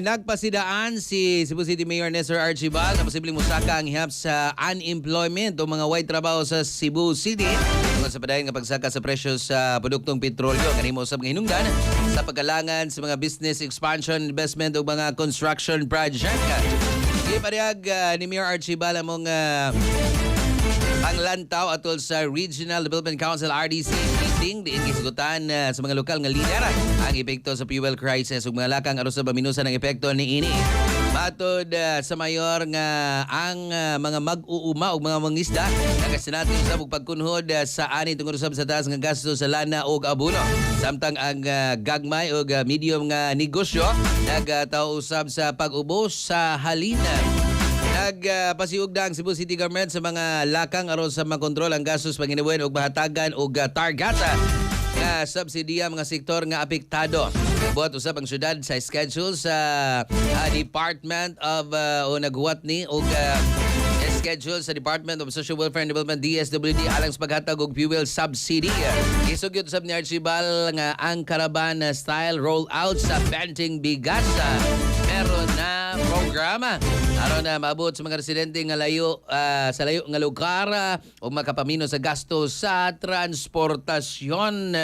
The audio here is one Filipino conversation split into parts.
nagpasidaan si Cebu City Mayor Nestor Archibald na posibleng musaka ang hihap sa unemployment o mga white trabaho sa Cebu City tungkol sa padayon nga pagsaka sa presyo sa produktong petrolyo. Kanimo usab nga hinungdan sa pagkalangan sa mga business expansion, investment o mga construction project. Iparehag ni Mayor Archibald among ang lantaw atol sa Regional Development Council RDC meeting diin gisgutan sa mga lokal nga lider ang epekto sa fuel crisis ug mga lakang aron sa paminusan ng epekto niini. Matod sa mayor nga ang mga mag-uuma ug mga mangisda nagasinati usab og pagkunhod sa ani tungod usab sa taas nga gasto sa lana ug abono. Samtang ang gagmay ug medium nga negosyo nagataw usab sa pag-ubos sa halina. Nagpasiugda ang Cebu City Government sa mga lakang aron sa makontrol ang gastos panginabuhi ug mahatagan og targeta nga subsidiya mga sektor nga apektado. Buhat usab ang syudad sa schedule sa Department of o naghuwat ni og schedule sa Department of Social Welfare and Development DSWD alang sa paghatag og fuel subsidy. Isugyot usab ni Archibald nga ang Caravan style rollout sa Benting Bigas meron na programa aron na maabot sa mga residente nga layo sa layo nga lugar o makapamino sa gasto sa transportasyon.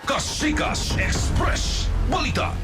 Kasikas Express Balita.